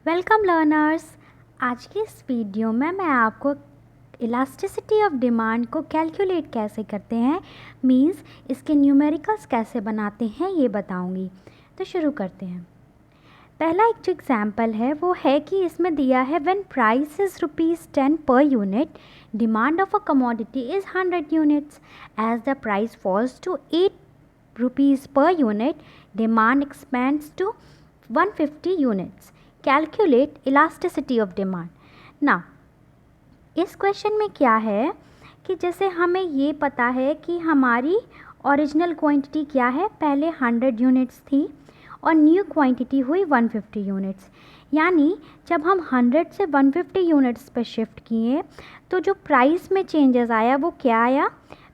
Welcome learners. आज की इस वीडियो में मैं आपको इलास्टिसिटी ऑफ डिमांड को कैलकुलेट कैसे करते हैं, मींस इसके न्यूमेरिकल्स कैसे बनाते हैं ये बताऊंगी। तो शुरू करते हैं। पहला एक जो एग्जाम्पल है वो है कि इसमें दिया है when price is ₹10 per unit, demand of a commodity is 100 units. As the price falls to ₹8 per unit, demand expands to 150 units. Calculate elasticity of demand. Now, इस क्वेश्चन में क्या है कि जैसे हमें ये पता है कि हमारी ओरिजिनल क्वांटिटी क्या है, पहले 100 यूनिट्स थी और न्यू क्वांटिटी हुई 150 यूनिट्स। यानी जब हम 100 से 150 यूनिट्स पे शिफ्ट किए तो जो प्राइस में चेंजेस आया वो क्या आया,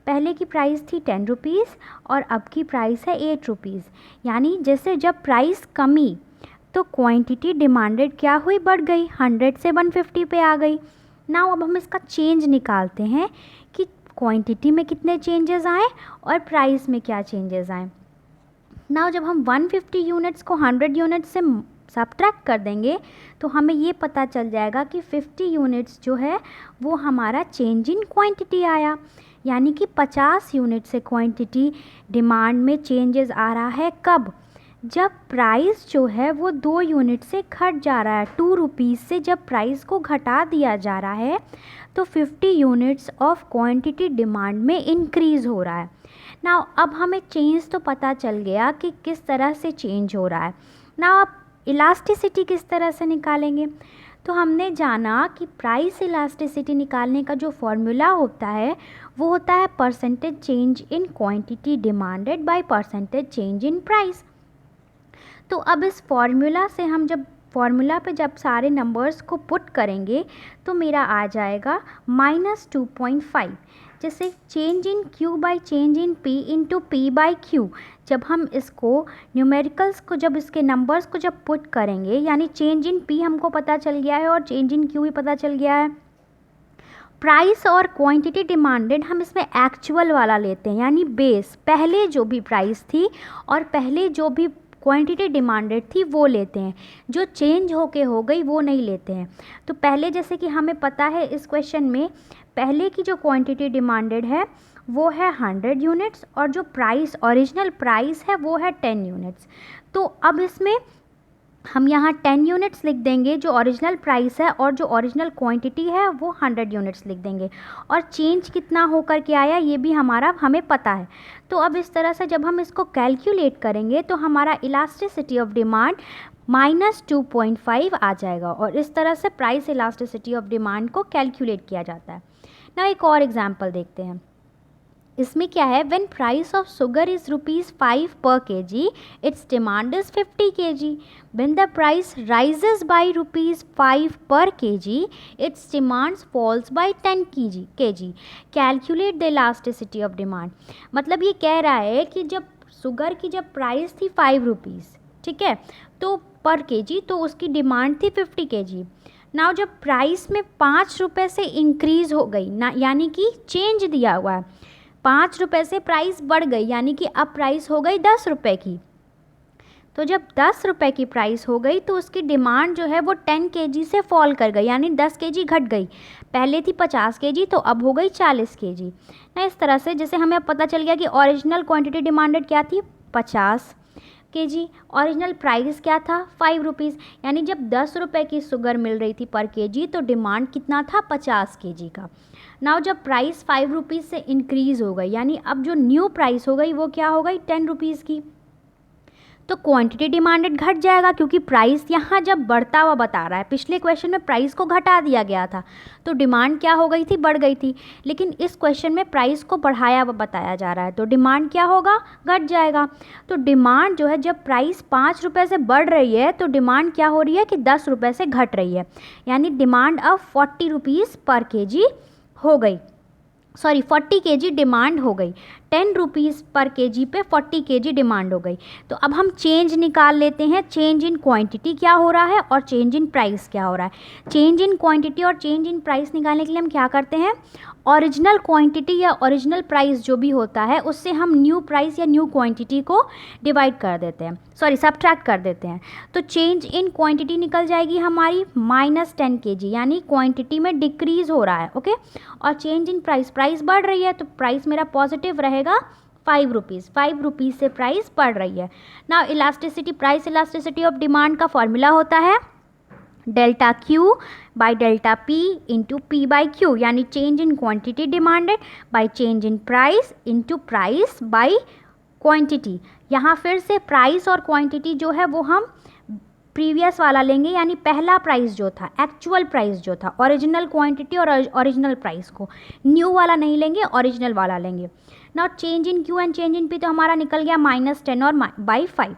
पहले की प्राइस थी ₹10 और अब की प्राइस है ₹8। यानी जैसे जब प्राइस कमी तो क्वांटिटी डिमांडेड क्या हुई, बढ़ गई, 100 से 150 पे आ गई। नाउ अब हम इसका चेंज निकालते हैं कि क्वांटिटी में कितने चेंजेस आए और प्राइस में क्या चेंजेस आए। नाउ जब हम 150 यूनिट्स को 100 यूनिट्स से सब्ट्रैक्ट कर देंगे तो हमें ये पता चल जाएगा कि 50 यूनिट्स जो है वो हमारा चेंज इन क्वांटिटी आया। यानी कि 50 यूनिट से क्वांटिटी डिमांड में चेंजेस आ रहा है। कब? जब प्राइस जो है वो 2 यूनिट से घट जा रहा है, ₹2 से जब प्राइस को घटा दिया जा रहा है तो 50 यूनिट्स ऑफ क्वांटिटी डिमांड में इंक्रीज़ हो रहा है। नाउ अब हमें चेंज तो पता चल गया कि किस तरह से चेंज हो रहा है। नाउ आप इलास्टिसिटी किस तरह से निकालेंगे, तो हमने जाना कि प्राइस इलास्टिसिटी निकालने का जो फॉर्मूला होता है वो होता है percentage change in quantity demanded by percentage change in price. तो अब इस फॉर्मूला से हम जब फॉर्मूला पे जब सारे नंबर्स को पुट करेंगे तो मेरा आ जाएगा -2.5। जैसे change in Q by change in P into P by Q, जब हम इसको न्यूमेरिकल्स को जब इसके नंबर्स को जब पुट करेंगे, यानी चेंज इन P हमको पता चल गया है और चेंज इन Q भी पता चल गया है। प्राइस और क्वांटिटी डिमांडेड हम इसमें एक्चुअल वाला लेते हैं, यानी बेस, पहले जो भी प्राइस थी और पहले जो भी क्वांटिटी डिमांडेड थी वो लेते हैं, जो चेंज होके हो गई वो नहीं लेते हैं। तो पहले जैसे कि हमें पता है इस क्वेश्चन में पहले की जो क्वांटिटी डिमांडेड है वो है 100 यूनिट्स और जो प्राइस ओरिजिनल प्राइस है वो है 10 यूनिट्स। तो अब इसमें हम यहाँ 10 यूनिट्स लिख देंगे जो ओरिजिनल प्राइस है और जो ओरिजिनल क्वांटिटी है वो 100 यूनिट्स लिख देंगे, और चेंज कितना होकर के आया ये भी हमें पता है। तो अब इस तरह से जब हम इसको कैलकुलेट करेंगे तो हमारा इलास्टिसिटी ऑफ डिमांड -2.5 आ जाएगा, और इस तरह से प्राइस इलास्टिसिटी ऑफ डिमांड को कैलकुलेट किया जाता है। ना एक और एग्जाम्पल देखते हैं। इसमें क्या है, when price of sugar is ₹5 per kg, its demand is 50 kg. When the price rises by ₹5 per kg, its demand falls by 10 kg. Calculate the elasticity of demand. मतलब ये कह रहा है कि जब शुगर की जब प्राइस थी ₹5, ठीक है, तो पर kg, तो उसकी डिमांड थी 50 kg। नाउ जब प्राइस में ₹5 से इंक्रीज़ हो गई ना, यानी कि चेंज दिया हुआ है, ₹5 से प्राइस बढ़ गई, यानी कि अब प्राइस हो गई ₹10 की। तो जब ₹10 की प्राइस हो गई तो उसकी डिमांड जो है वो 10 kg से फॉल कर गई, यानी 10 kg घट गई। पहले थी 50 kg तो अब हो गई 40 kg ना। इस तरह से जैसे हमें अब पता चल गया कि ओरिजिनल क्वांटिटी डिमांडेड क्या थी, 50 kg, ओरिजिनल प्राइस क्या था, ₹5, यानी जब ₹10 की शुगर मिल रही थी पर kg तो डिमांड कितना था, 50 kg का। नाउ जब प्राइस ₹5 से इंक्रीज़ हो गई, यानी अब जो न्यू प्राइस हो गई वो क्या हो गई, ₹10 की, तो क्वांटिटी डिमांडेड घट जाएगा, क्योंकि प्राइस यहाँ जब बढ़ता हुआ बता रहा है, पिछले क्वेश्चन में प्राइस को घटा दिया गया था तो डिमांड क्या हो गई थी, बढ़ गई थी, लेकिन इस क्वेश्चन में प्राइस को बढ़ाया हुआ बताया जा रहा है तो डिमांड क्या होगा, घट जाएगा। तो डिमांड जो है जब प्राइस ₹5 से बढ़ रही है तो डिमांड क्या हो रही है कि ₹10 से घट रही है, यानी डिमांड अब ₹40 पर kg हो गई, 40 kg डिमांड हो गई। ₹10 पर केजी पे 40 केजी डिमांड हो गई। तो अब हम चेंज निकाल लेते हैं, चेंज इन क्वांटिटी क्या हो रहा है और चेंज इन प्राइस क्या हो रहा है। चेंज इन क्वांटिटी और चेंज इन प्राइस निकालने के लिए हम क्या करते हैं, ओरिजिनल क्वांटिटी या ओरिजिनल प्राइस जो भी होता है उससे हम न्यू प्राइस या न्यू क्वांटिटी को डिवाइड कर देते हैं, सॉरी सब्ट्रैक्ट कर देते हैं। तो चेंज इन क्वांटिटी निकल जाएगी हमारी -10 केजी, यानी क्वांटिटी में डिक्रीज़ हो रहा है, ओके। और चेंज इन प्राइस, प्राइस बढ़ रही है तो प्राइस मेरा पॉजिटिव रहेगा ₹5, ₹5 से प्राइस बढ़ रही है। Now elasticity, price elasticity of demand का फॉर्मूला होता है delta Q by delta P into P by Q, यानी change in quantity demanded by change in price into price by quantity. यहाँ फिर से प्राइस और क्वांटिटी जो है वो हम प्रीवियस वाला लेंगे, यानी पहला प्राइस जो था, एक्चुअल प्राइस जो था, ओरिजिनल क्वांटिटी और ओरिजिनल प्राइस को, न्यू वाला नहीं लेंगे, ओरिजिनल वाला लेंगे। Now change in Q and change in P तो हमारा निकल गया -10 और बाई 5,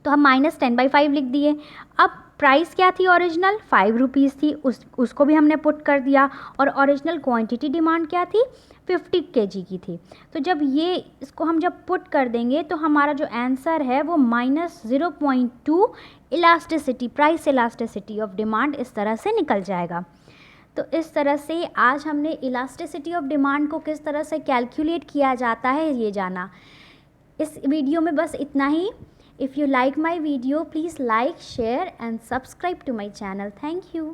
तो हम -10/5 लिख दिए। अब प्राइस क्या थी ओरिजिनल, ₹5 थी, उसको भी हमने पुट कर दिया, और ओरिजिनल क्वांटिटी डिमांड क्या थी, 50 केजी की थी। तो जब ये इसको हम जब पुट कर देंगे तो हमारा जो आंसर है वो -0.2 elasticity, price elasticity of demand इस तरह से निकल जाएगा। तो इस तरह से आज हमने इलास्टिसिटी ऑफ डिमांड को किस तरह से कैलकुलेट किया जाता है ये जाना। इस वीडियो में बस इतना ही। If you like my video, please like, share and subscribe to my channel. Thank you.